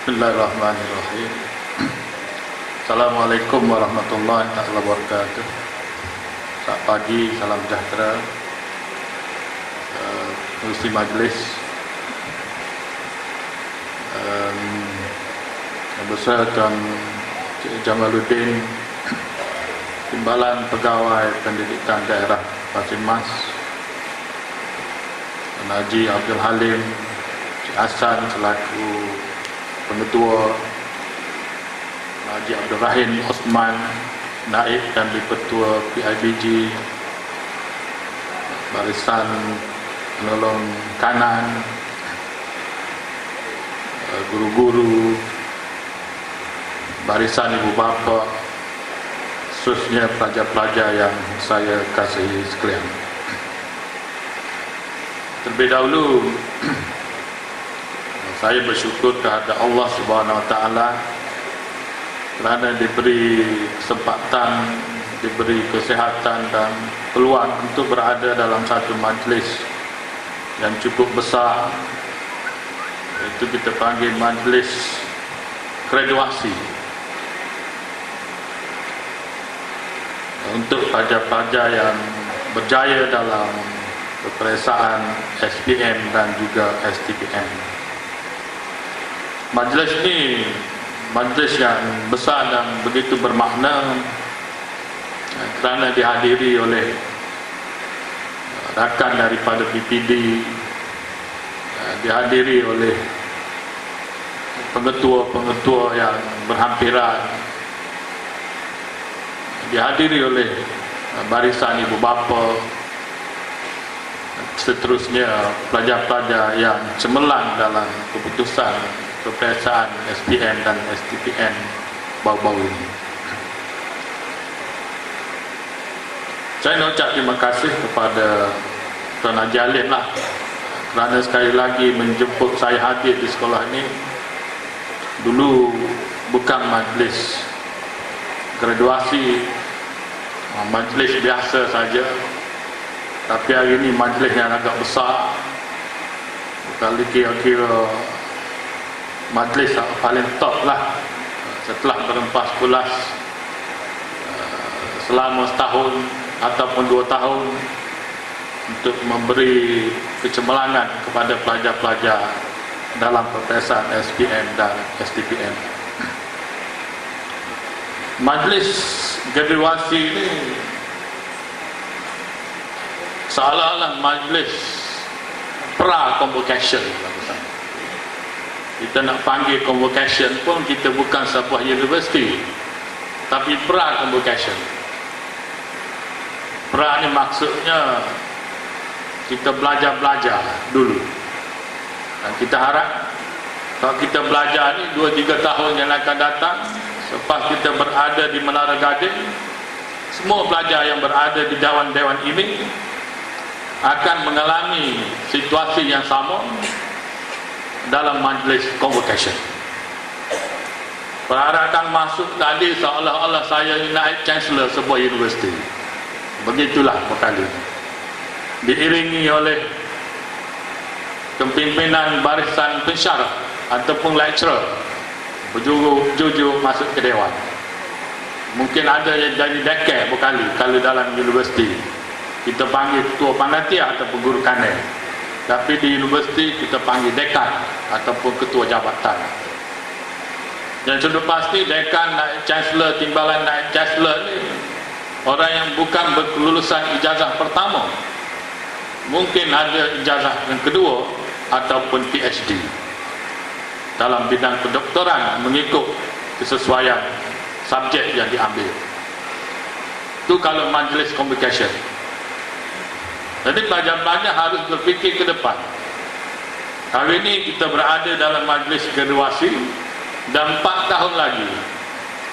Bismillahirrahmanirrahim. Assalamualaikum warahmatullahi wabarakatuh. Selamat pagi, salam sejahtera pengurusi majlis, Yang Besar Tuan Cik Jamaluddin, Timbalan Pegawai Pendidikan Daerah Pasir Mas, Tuan Haji Abdul Halim, Cik Hassan selaku Pengetua, Haji Abdul Rahim Osman, Naib dan Dipertua PIBG, Barisan Penolong Kanan, guru-guru, barisan ibu bapa, khususnya pelajar-pelajar yang saya kasihi sekalian. Terlebih dahulu saya bersyukur kepada Allah Subhanahu Wa Taala kerana diberi kesempatan, diberi kesihatan dan peluang untuk berada dalam satu majlis yang cukup besar, itu kita panggil majlis graduasi untuk pelajar-pelajar yang berjaya dalam peperiksaan SPM dan juga STPM. Majlis ini majlis yang besar dan begitu bermakna kerana dihadiri oleh rakan daripada PPD, dihadiri oleh pengetua-pengetua yang berhampiran, dihadiri oleh barisan ibu bapa, seterusnya pelajar-pelajar yang cemerlang dalam keputusan peperiksaan SPM dan STPM baru-baru ini. Saya nak ucap terima kasih kepada Tuan Haji Halim lah kerana sekali lagi menjemput saya hadir di sekolah ini. Dulu bukan majlis graduasi, majlis biasa saja, tapi hari ini majlis yang agak besar, kali kira-kira majlis paling top lah setelah berempas pulas selama setahun ataupun 2 tahun untuk memberi kecemerlangan kepada pelajar-pelajar dalam peperiksaan SPM dan STPM. Majlis graduasi ini seolah-olah majlis pra-convocation. Kita nak panggil convocation pun kita bukan sebuah universiti, tapi pra-convocation. Pra ni maksudnya kita belajar-belajar dulu, dan kita harap kalau kita belajar ni 2-3 tahun yang akan datang, selepas kita berada di Menara Gading, semua pelajar yang berada di dewan-dewan ini akan mengalami situasi yang sama dalam majlis convocation. Perharakan masuk tadi seolah-olah saya naib chancellor sebuah universiti. Begitulah berkali. Diiringi oleh kepimpinan barisan pensyarah ataupun lecturer berjujur masuk ke dewan. Mungkin ada yang jadi dekan berkali kalau dalam universiti kita panggil ketua panitia ataupun guru kanel. Tapi di universiti kita panggil dekan ataupun ketua jabatan. Yang sudah pasti dekan, naib chancellor, timbalan naib chancellor ni orang yang bukan berkelulusan ijazah pertama, mungkin ada ijazah yang kedua ataupun PhD dalam bidang kedoktoran mengikut kesesuaian subjek yang diambil. Itu kalau majlis convocation. Jadi pelajar-pelajar harus berfikir ke depan. Hari ini kita berada dalam majlis graduasi dan 4 tahun lagi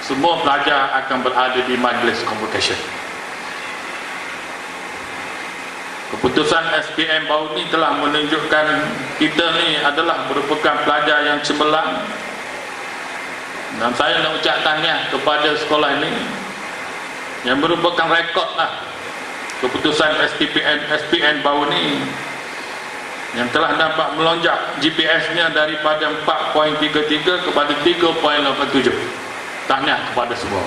semua pelajar akan berada di majlis convocation. Keputusan SPM baru ini telah menunjukkan kita ni adalah merupakan pelajar yang cemerlang, dan saya nak ucap tahniah kepada sekolah ini yang merupakan rekod lah. Keputusan SPM baru ni yang telah dapat melonjak GPS-nya daripada 4.33 kepada 3.87. Tahniah kepada semua.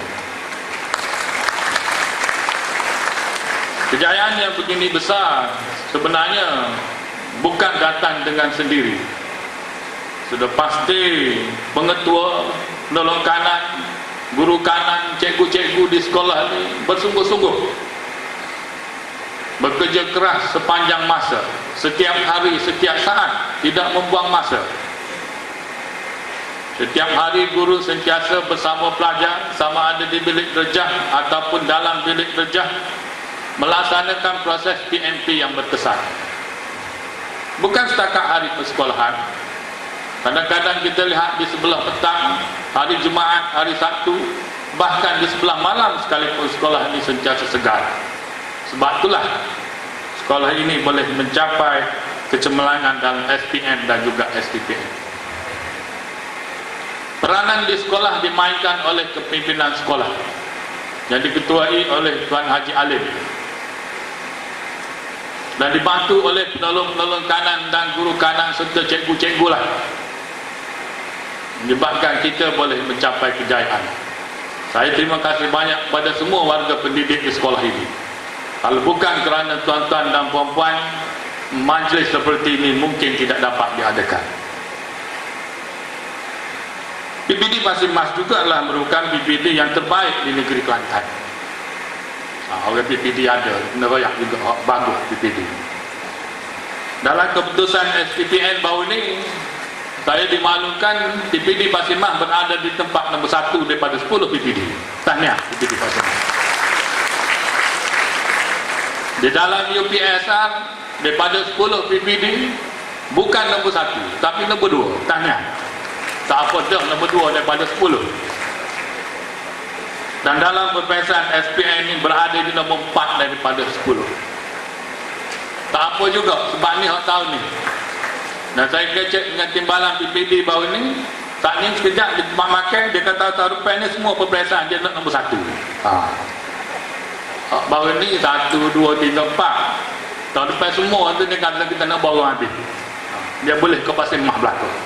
Kejayaan yang begini besar sebenarnya bukan datang dengan sendiri. Sudah pasti pengetua, penolong kanan, guru kanan, cikgu-cikgu di sekolah ini bersungguh-sungguh bekerja keras sepanjang masa, setiap hari, setiap saat, tidak membuang masa. Setiap hari guru sentiasa bersama pelajar, sama ada di bilik terjah ataupun dalam bilik terjah, melaksanakan proses PMP yang berkesan. Bukan setakat hari persekolahan. Kadang-kadang kita lihat di sebelah petang, hari Jumaat, hari Sabtu, bahkan di sebelah malam sekalipun sekolah ini sentiasa segar. Sebab itulah sekolah ini boleh mencapai kecemerlangan dalam SPM dan juga STPM. Peranan di sekolah dimainkan oleh kepimpinan sekolah yang diketuai oleh Tuan Haji Alim dan dibantu oleh penolong-penolong kanan dan guru kanan serta cikgu-cikgu lah, menyebabkan kita boleh mencapai kejayaan. Saya terima kasih banyak kepada semua warga pendidik di sekolah ini. Kalau bukan kerana tuan-tuan dan puan-puan, majlis seperti ini mungkin tidak dapat diadakan. PPD Pasir Mas juga lah merupakan PPD yang terbaik di negeri Kelantan. Orang PPD ada, Nerayak juga bagus PPD. Dalam keputusan STPN baru ini, saya dimaklumkan PPD Pasir Mas berada di tempat nombor 1 daripada 10 PPD. Tahniah PPD Pasir Mas. Di dalam UPSR daripada 10 PPD bukan nombor 1 tapi nombor 2. Tahniah. Tak apa dah nombor 2 daripada 10. Dan dalam perpesaan SPN ini berada di nombor 4 daripada 10. Tak apa juga sebab ni hak tahun ni. Dan saya kecek dengan timbalan PPD baru ni, tak ni sekejap di tempat makan dia kata tahun depan ni semua perpesaan dia nak nombor 1. Baru ni 1, 2, 3, 4. Tahun depan semua tu dia kata kita nak bawa habis. Dia boleh ke Pasir Mas belakang.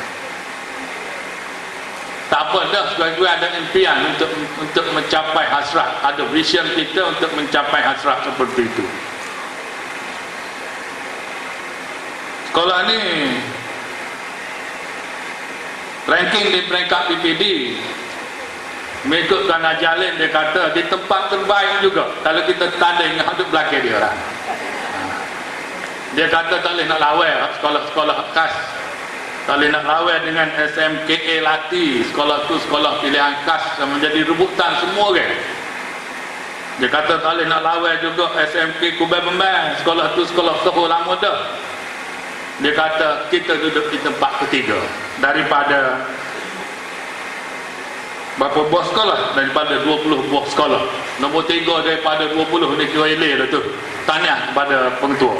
Tak apa dah, sebagai ada impian untuk mencapai hasrat, ada vision kita untuk mencapai hasrat seperti itu. Sekolah ni ranking di peringkat PPD mengikut Tuan Haji Alim, dia kata di tempat terbaik juga kalau kita tanding dengan duduk belakang dia orang. Dia kata tak boleh nak lawan sekolah-sekolah khas, tak boleh nak lawan dengan SMKA Lati, sekolah tu sekolah pilihan khas yang menjadi rebutan semua orang. Dia kata tak boleh nak lawan juga SMK Kubai Bembang, sekolah tu sekolah Soho lama dah. Dia kata kita duduk di tempat ketiga daripada berapa buah sekolah, daripada 20 buah sekolah. Nombor 3 daripada 20 ni kira eleh dah tu. Tanya kepada pengetua.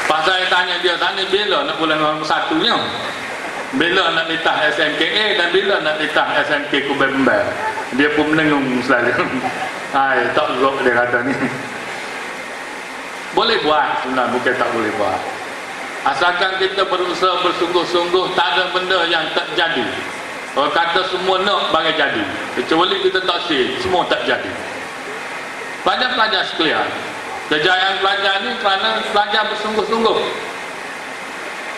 Pas saya tanya dia, tanya bila nak bulan nombor 1 nya, bila nak litah SMKA dan bila nak litah SMK Kubai Bembang. Dia pun menengung selalu. Hai, tak zok dia kata ni. Boleh buat sebenarnya, bukan tak boleh buat. Asalkan kita berusaha bersungguh-sungguh, tak ada benda yang tak jadi. Kalau kata semua nak bagi jadi, kecuali kita tak say, semua tak jadi. Pelajar-pelajar sekalian, kejayaan pelajar ni kerana pelajar bersungguh-sungguh.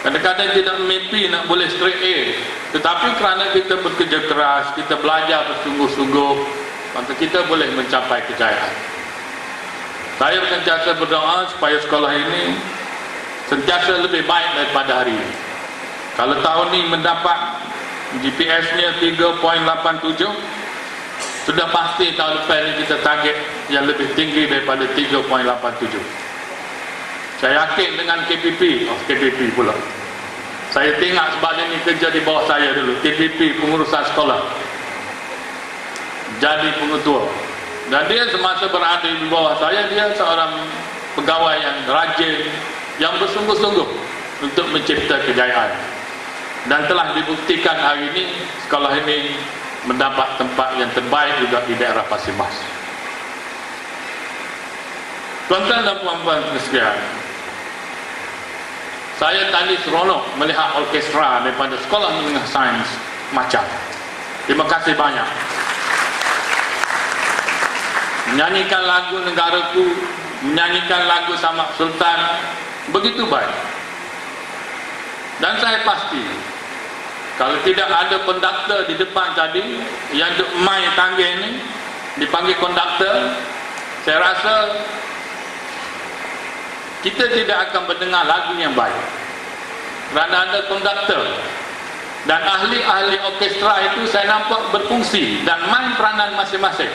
Kadang-kadang tidak mimpi nak boleh straight A, tetapi kerana kita bekerja keras, kita belajar bersungguh-sungguh, maka kita boleh mencapai kejayaan. Saya sentiasa berdoa supaya sekolah ini sentiasa lebih baik daripada hari ini. Kalau tahun ini mendapat GPS-nya 3.87, sudah pasti tahun depan ini kita target yang lebih tinggi daripada 3.87. Saya yakin dengan KPP, KPP pula. Saya tengok sebab dia ni kerja di bawah saya dulu, KPP pengurusan sekolah. Jadi pengetua. Dan dia semasa berada di bawah saya, dia seorang pegawai yang rajin, yang bersungguh-sungguh untuk mencipta kejayaan. Dan telah dibuktikan hari ini, sekolah ini mendapat tempat yang terbaik juga di daerah Pasir Mas. Tuan-tuan dan puan-puan sekalian, Saya tadi seronok melihat orkestra daripada Sekolah Menengah Sains Macang. Terima kasih banyak. Menyanyikan lagu Negaraku, menyanyikan lagu Samak Sultan, begitu baik. Dan saya pasti, kalau tidak ada konduktor di depan tadi, yang duk main tangga ini, dipanggil konduktor, saya rasa kita tidak akan mendengar lagu yang baik. Kerana ada konduktor dan ahli-ahli orkestra itu saya nampak berfungsi dan main peranan masing-masing.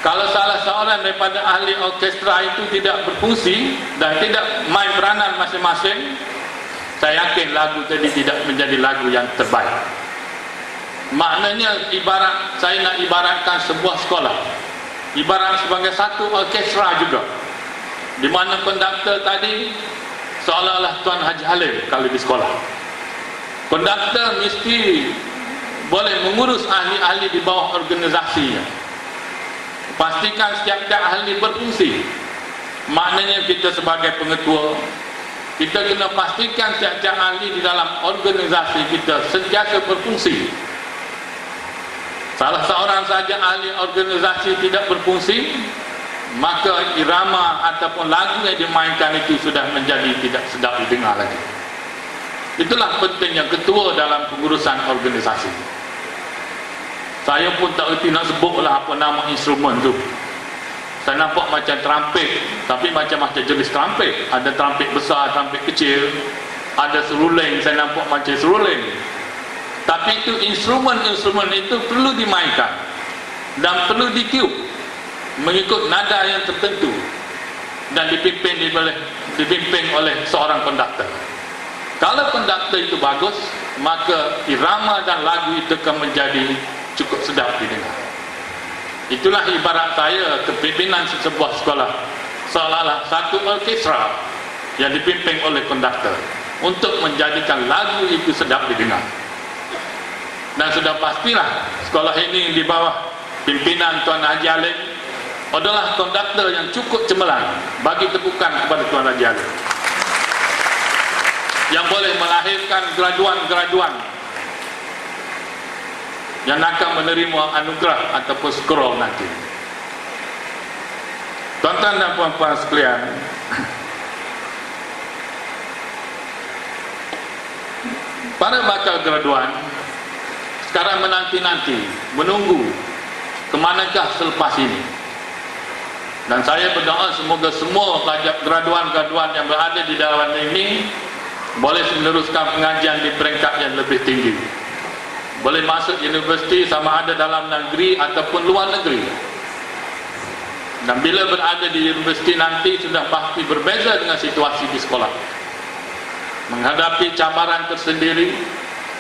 Kalau salah seorang daripada ahli orkestra itu tidak berfungsi dan tidak main peranan masing-masing, saya yakin lagu tadi tidak menjadi lagu yang terbaik. Maknanya ibarat, saya nak ibaratkan sebuah sekolah, ibarat sebagai satu orkestra juga, di mana konduktor tadi seolah-olah Tuan Haji Halim kalau di sekolah. Konduktor mesti boleh mengurus ahli-ahli di bawah organisasinya. Pastikan setiap-tiap ahli berfungsi. Maknanya kita sebagai pengetua, kita kena pastikan setiap-tiap ahli di dalam organisasi kita sentiasa berfungsi. Salah seorang saja ahli organisasi tidak berfungsi, maka irama ataupun lagu yang dimainkan itu sudah menjadi tidak sedap didengar lagi. Itulah pentingnya ketua dalam pengurusan organisasi. Saya pun tak erti nak sebutlah apa nama instrumen tu. Saya nampak macam trumpet, tapi macam-macam jenis trumpet. Ada trumpet besar, trumpet kecil, ada seruling, saya nampak macam seruling. Tapi itu instrumen-instrumen itu perlu dimainkan dan perlu ditiup mengikut nada yang tertentu dan dipimpin oleh seorang konduktor. Kalau konduktor itu bagus, maka irama dan lagu itu akan menjadi cukup sedap didengar. Itulah ibarat saya kepimpinan sebuah sekolah, seolah-olah satu orkestra yang dipimpin oleh konduktor untuk menjadikan lagu itu sedap didengar. Dan sudah pastilah sekolah ini di bawah pimpinan Tuan Haji Halim adalah konduktor yang cukup cemerlang. Bagi tepukan kepada Tuan Haji Halim yang boleh melahirkan graduan-graduan yang akan menerima anugerah ataupun scroll nanti. Tuan-tuan dan puan-puan sekalian, para bakal graduan sekarang menanti-nanti, menunggu kemanakah selepas ini. Dan saya berdoa semoga semua pelajar graduan-graduan yang berada di dalam ini boleh meneruskan pengajian di peringkat yang lebih tinggi, boleh masuk universiti sama ada dalam negeri ataupun luar negeri. Dan bila berada di universiti nanti sudah pasti berbeza dengan situasi di sekolah, menghadapi cabaran tersendiri,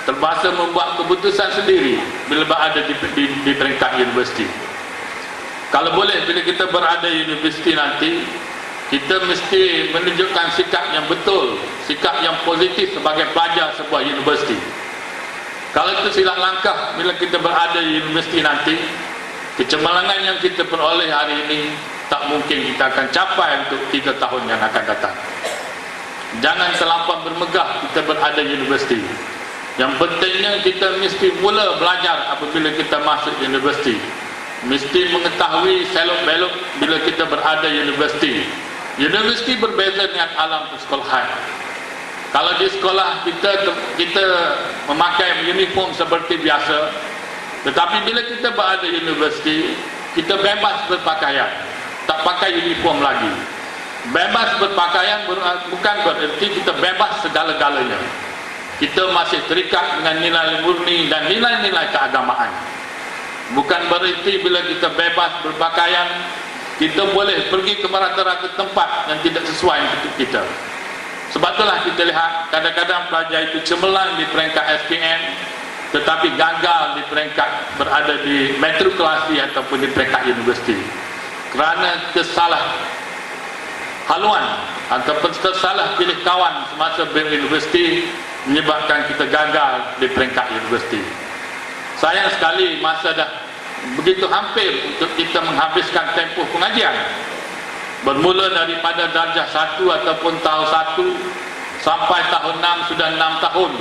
terpaksa membuat keputusan sendiri bila berada di peringkat universiti. Kalau boleh bila kita berada di universiti nanti, kita mesti menunjukkan sikap yang betul, sikap yang positif sebagai pelajar sebuah universiti. Kalau itu silap langkah bila kita berada di universiti nanti, kecemerlangan yang kita peroleh hari ini tak mungkin kita akan capai untuk 3 tahun yang akan datang. Jangan terlampau bermegah kita berada di universiti. Yang pentingnya kita mesti mula belajar apabila kita masuk universiti. Mesti mengetahui selok-belok bila kita berada di universiti. Universiti berbeza dengan alam persekolahan. Kalau di sekolah kita memakai uniform seperti biasa, tetapi bila kita berada di universiti, kita bebas berpakaian, tak pakai uniform lagi. Bebas berpakaian bukan berarti kita bebas segala-galanya. Kita masih terikat dengan nilai murni dan nilai-nilai keagamaan. Bukan berarti bila kita bebas berpakaian, kita boleh pergi ke rata-rata tempat yang tidak sesuai untuk kita. Sebab itulah kita lihat kadang-kadang pelajar itu cemerlang di peringkat SPM, tetapi gagal di peringkat berada di matrikulasi ataupun di peringkat universiti, kerana kesalah haluan ataupun tersalah pilih kawan semasa beruniversiti menyebabkan kita gagal di peringkat universiti. Sayang sekali masa dah begitu hampir untuk kita menghabiskan tempoh pengajian. Bermula daripada darjah 1 ataupun tahun 1 sampai tahun 6 sudah 6 tahun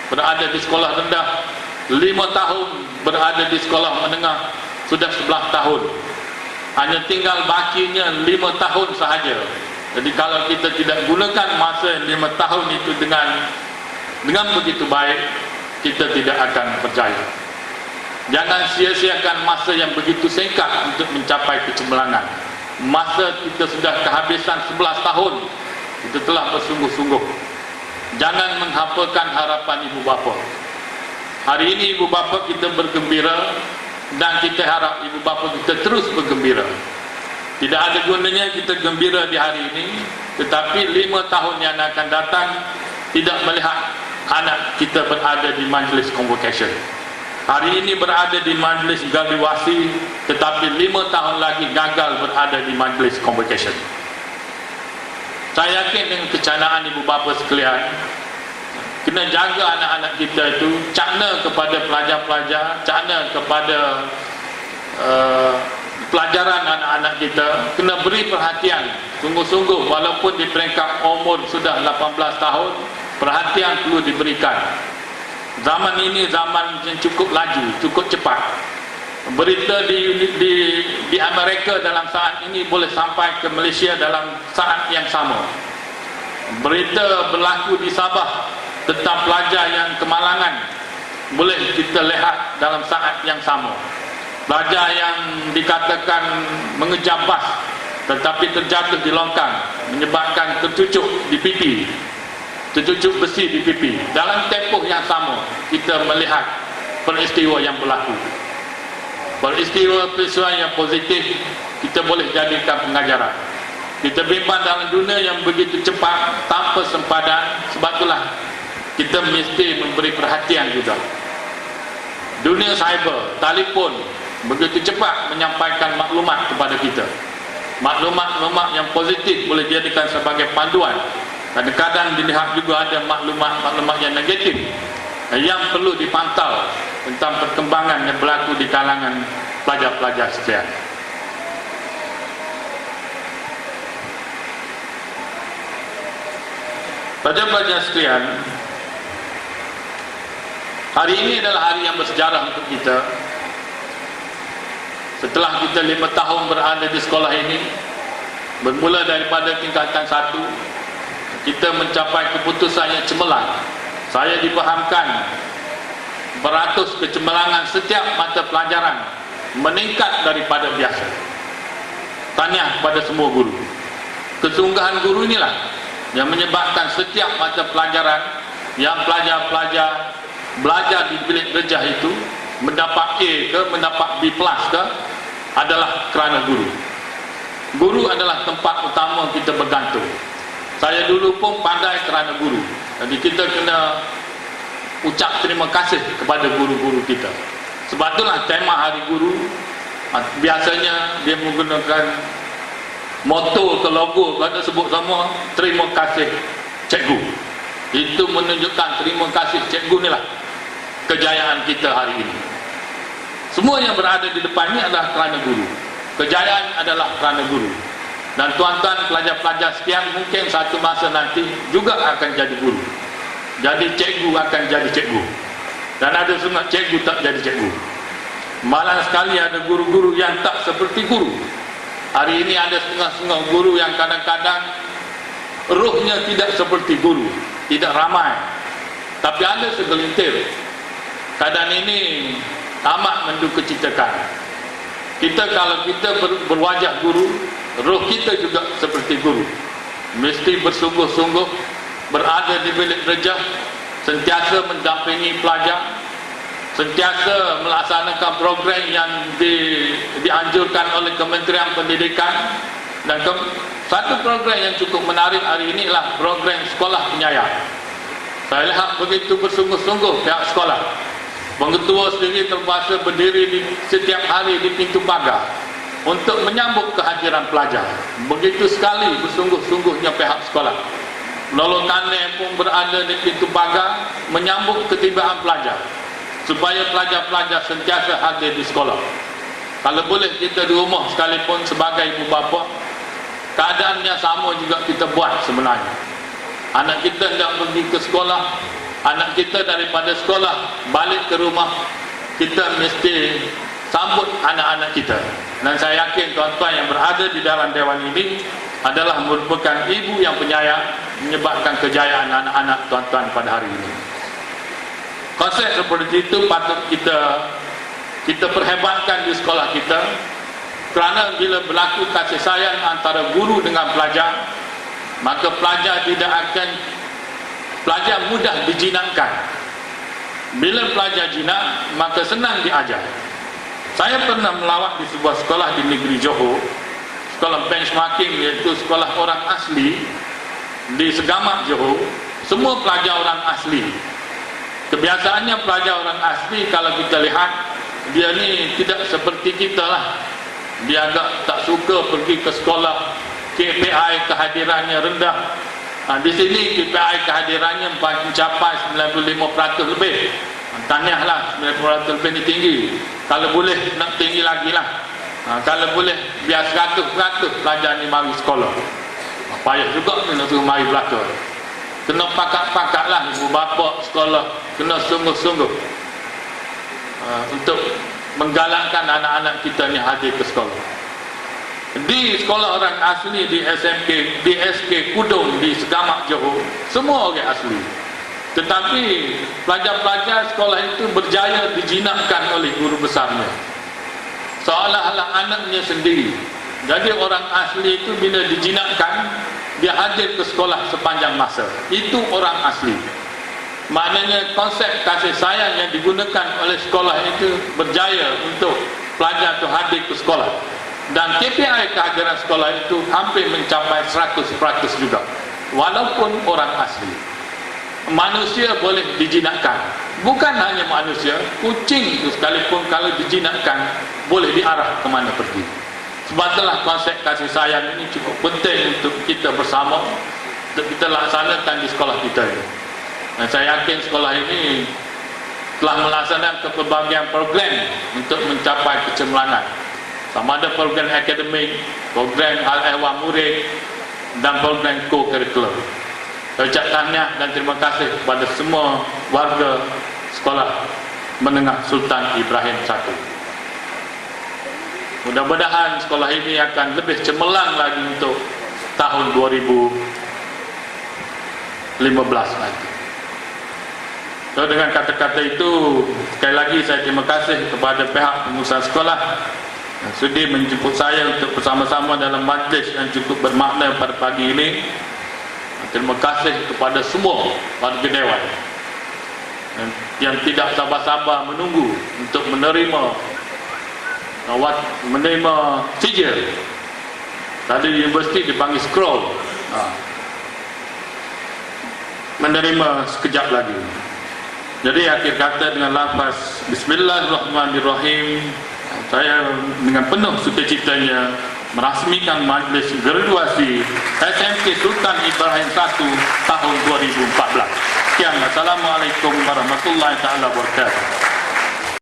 berada di sekolah rendah, 5 tahun berada di sekolah menengah, sudah 11 tahun. Hanya tinggal bakinya 5 tahun sahaja. Jadi kalau kita tidak gunakan masa 5 tahun itu dengan begitu baik, kita tidak akan berjaya. Jangan sia-siakan masa yang begitu singkat untuk mencapai kecemerlangan. Masa kita sudah kehabisan 11 tahun, kita telah bersungguh-sungguh. Jangan menghampakan harapan ibu bapa. Hari ini ibu bapa kita bergembira, dan kita harap ibu bapa kita terus bergembira. Tidak ada gunanya kita gembira di hari ini, tetapi 5 tahun yang akan datang tidak melihat anak kita berada di majlis convocation. Hari ini berada di majlis graduasi, tetapi 5 tahun lagi gagal berada di majlis convocation. Saya yakin dengan kecanaan ibu bapa sekalian, kena jaga anak-anak kita itu, cakna kepada pelajar-pelajar, cakna kepada pelajaran anak-anak kita, kena beri perhatian sungguh-sungguh. Walaupun di peringkat umur sudah 18 tahun, perhatian perlu diberikan. Zaman ini zaman yang cukup laju, cukup cepat. Berita di Amerika dalam saat ini boleh sampai ke Malaysia dalam saat yang sama. Berita berlaku di Sabah tentang pelajar yang kemalangan boleh kita lihat dalam saat yang sama. Pelajar yang dikatakan mengejar bas tetapi terjatuh di longkang, menyebabkan tercucuk di pipi, tercucuk besi di pipi. Dalam tempoh yang sama kita melihat peristiwa yang berlaku. Peristiwa yang positif kita boleh jadikan pengajaran. Kita bimbang dalam dunia yang begitu cepat tanpa sempadan, sebab itulah kita mesti memberi perhatian juga. Dunia cyber, telefon begitu cepat menyampaikan maklumat kepada kita. Maklumat-maklumat yang positif boleh dijadikan sebagai panduan. Kadang-kadang dilihat juga ada maklumat-maklumat yang negatif yang perlu dipantau tentang perkembangan yang berlaku di kalangan pelajar-pelajar sekalian. Pelajar-pelajar sekalian, hari ini adalah hari yang bersejarah untuk kita. Setelah kita 5 tahun berada di sekolah ini, bermula daripada tingkatan 1, kita mencapai keputusan yang cemerlang. Saya difahamkan beratus kecemerlangan setiap mata pelajaran meningkat daripada biasa. Tahniah kepada semua guru. Kesungguhan guru inilah yang menyebabkan setiap mata pelajaran yang pelajar-pelajar belajar di bilik darjah itu mendapat A ke, mendapat B plus ke, adalah kerana guru. Guru adalah tempat utama kita bergantung. Saya dulu pun pandai kerana guru. Jadi kita kena ucap terima kasih kepada guru-guru kita. Sebab itulah tema Hari Guru biasanya dia menggunakan moto ke logo, kalau sebut sama terima kasih cikgu. Itu menunjukkan terima kasih cikgu inilah kejayaan kita hari ini. Semua yang berada di depan ini adalah kerana guru. Kejayaan adalah kerana guru. Dan tuan-tuan pelajar-pelajar sekian mungkin satu masa nanti juga akan jadi guru. Jadi cikgu akan jadi cikgu. Dan ada setengah cikgu tak jadi cikgu. Malah sekali ada guru-guru yang tak seperti guru. Hari ini ada setengah-setengah guru yang kadang-kadang rohnya tidak seperti guru, tidak ramai. Tapi ada segelintir. Keadaan ini amat mendukacitakan. Kita kalau kita berwajah guru, roh kita juga seperti guru. Mesti bersungguh-sungguh berada di bilik darjah, sentiasa mendampingi pelajar, sentiasa melaksanakan program yang dianjurkan oleh Kementerian Pendidikan. Dan satu program yang cukup menarik hari ini adalah program sekolah penyayang. Saya lihat begitu bersungguh-sungguh pihak sekolah. Pengetua sendiri terpaksa berdiri di setiap hari di pintu pagar untuk menyambut kehadiran pelajar. Begitu sekali bersungguh-sungguhnya pihak sekolah. Lolokannya pun berada di pintu pagar menyambut ketibaan pelajar, supaya pelajar-pelajar sentiasa hadir di sekolah. Kalau boleh kita di rumah sekalipun sebagai ibu bapa, keadaan yang sama juga kita buat sebenarnya. Anak kita hendak pergi ke sekolah, anak kita daripada sekolah balik ke rumah, kita mesti sambut anak-anak kita. Dan saya yakin tuan-tuan yang berada di dalam dewan ini adalah merupakan ibu yang penyayang, menyebabkan kejayaan anak-anak tuan-tuan pada hari ini. Konsep seperti itu patut kita perhebatkan di sekolah kita, kerana bila berlaku kasih sayang antara guru dengan pelajar, maka pelajar mudah dijinakkan. Bila pelajar jinak, maka senang diajar. Saya pernah melawat di sebuah sekolah di negeri Johor, sekolah benchmarking, iaitu sekolah orang asli di Segamat Johor. Semua pelajar orang asli. Kebiasaannya pelajar orang asli, kalau kita lihat, dia ni tidak seperti kita lah. Dia agak tak suka pergi ke sekolah, KPI kehadirannya rendah. Di sini KPI kehadirannya mencapai 95% lebih. Tahniahlah, 90% lebih ni tinggi. Kalau boleh nak tinggi lagi lah. Kalau boleh biar 100% pelajar ni mari sekolah. Payah juga ni nak suruh mari belajar. Kena pakat-pakat lah ibu bapa sekolah, kena sungguh-sungguh untuk menggalakkan anak-anak kita ni hadir ke sekolah. Di sekolah orang asli di SK Kudung di Segamat Johor, semua orang asli. Tetapi pelajar-pelajar sekolah itu berjaya dijinakkan oleh guru besarnya, seolah-olah anaknya sendiri. Jadi orang asli itu bila dijinakkan, dia hadir ke sekolah sepanjang masa. Itu orang asli. Maknanya konsep kasih sayang yang digunakan oleh sekolah itu berjaya untuk pelajar itu hadir ke sekolah. Dan KPI kehadiran sekolah itu hampir mencapai 100% juga, walaupun orang asli. Manusia boleh dijinakkan. Bukan hanya manusia, kucing itu sekalipun kalau dijinakkan boleh diarah ke mana pergi. Sebab itulah konsep kasih sayang ini cukup penting untuk kita bersama, untuk kita laksanakan di sekolah kita ini. Dan saya yakin sekolah ini telah melaksanakan pelbagai program untuk mencapai kecemerlangan. Sama ada program akademik, program hal-ehwal murid, dan program co-curricular. Saya ucap tahniah dan terima kasih kepada semua warga sekolah menengah Sultan Ibrahim I. Mudah-mudahan sekolah ini akan lebih cemerlang lagi untuk tahun 2015 nanti. So, dengan kata-kata itu, sekali lagi saya terima kasih kepada pihak pengusaha sekolah yang sudi menjemput saya untuk bersama-sama dalam majlis yang cukup bermakna pada pagi ini. Terima kasih kepada semua warga dewan yang tidak sabar-sabar menunggu untuk menerima sijil. Tadi di universiti dipanggil scroll, menerima sekejap lagi. Jadi akhir kata dengan lafaz Bismillahirrahmanirrahim, saya dengan penuh sukacitanya merasmikan majlis graduasi SMK Sultan Ibrahim I tahun 2014. Sekian, Assalamualaikum warahmatullahi wabarakatuh.